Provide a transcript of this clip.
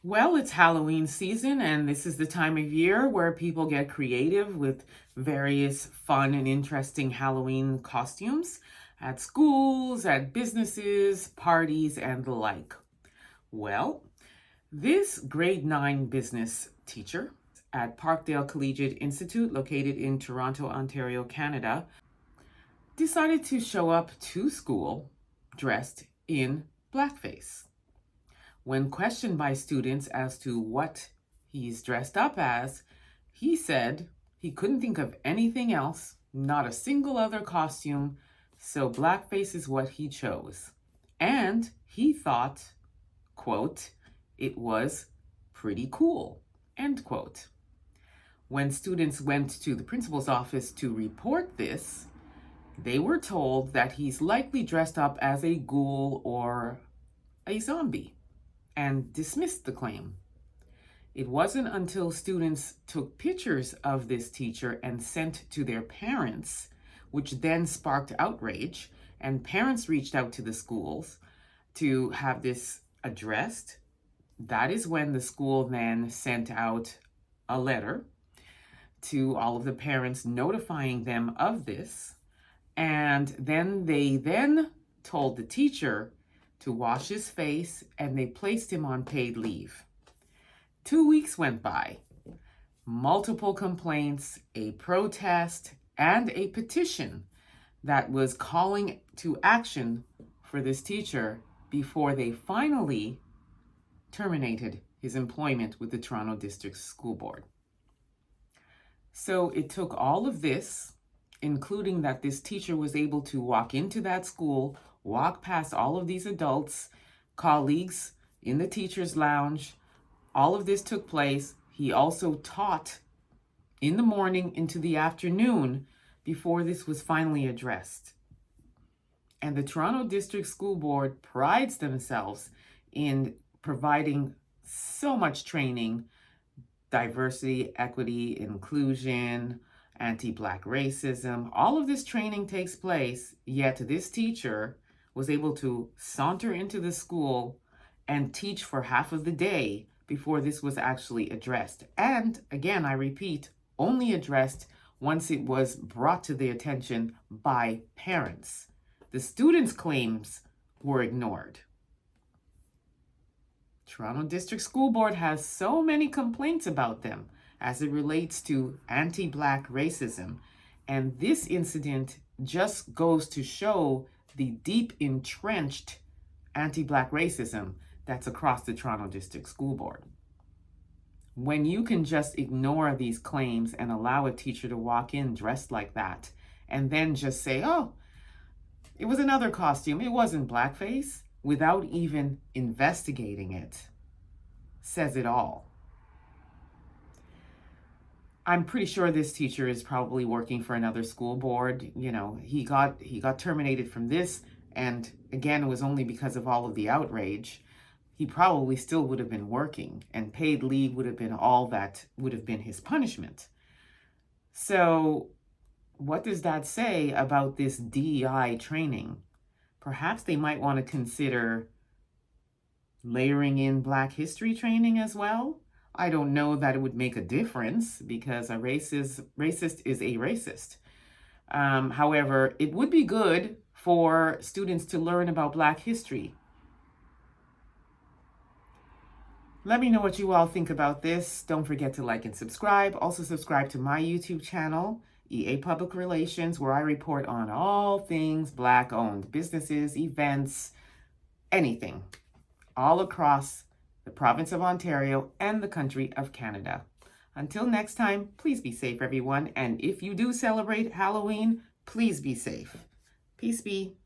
Well, it's Halloween season, and this is the time of year where people get creative with various fun and interesting Halloween costumes at schools, at businesses, parties, and the like. Well, this grade 9 business teacher at Parkdale Collegiate Institute, located in Toronto, Ontario, Canada, decided to show up to school dressed in blackface. When questioned by students as to what he's dressed up as, he said he couldn't think of anything else, not a single other costume, so blackface is what he chose. And he thought, quote, it was pretty cool, end quote. When students went to the principal's office to report this, they were told that he's likely dressed up as a ghoul or a zombie, and dismissed the claim. It wasn't until students took pictures of this teacher and sent to their parents, which then sparked outrage, and parents reached out to the schools to have this addressed. That is when the school then sent out a letter to all of the parents notifying them of this. And then they told the teacher to wash his face, and they placed him on paid leave. 2 weeks went by. Multiple complaints, a protest, and a petition that was calling to action for this teacher before they finally terminated his employment with the Toronto District School Board. So it took all of this, including that this teacher was able to walk into that school, walk past all of these adults, colleagues in the teacher's lounge. All of this took place. He also taught in the morning into the afternoon before this was finally addressed. And the Toronto District School Board prides themselves in providing so much training, diversity, equity, inclusion, anti-Black racism. All of this training takes place, yet this teacher was able to saunter into the school and teach for half of the day before this was actually addressed. And again, I repeat, only addressed once it was brought to the attention by parents. The students' claims were ignored. Toronto District School Board has so many complaints about them as it relates to anti-Black racism. And this incident just goes to show the deep entrenched anti-Black racism that's across the Toronto District School Board. When you can just ignore these claims and allow a teacher to walk in dressed like that, and then just say, oh, it was another costume, it wasn't blackface, without even investigating it, says it all. I'm pretty sure this teacher is probably working for another school board. You know, he got terminated from this, and again, it was only because of all of the outrage. He probably still would have been working, and paid leave would have been all that would have been his punishment. So what does that say about this DEI training? Perhaps they might want to consider layering in Black history training as well. I don't know that it would make a difference, because a racist is a racist. However, it would be good for students to learn about Black history. Let me know what you all think about this. Don't forget to like and subscribe. Also subscribe to my YouTube channel, EA Public Relations, where I report on all things Black-owned businesses, events, anything, all across the province of Ontario and the country of Canada. Until next time, please be safe, everyone. And if you do celebrate Halloween, please be safe. Peace be.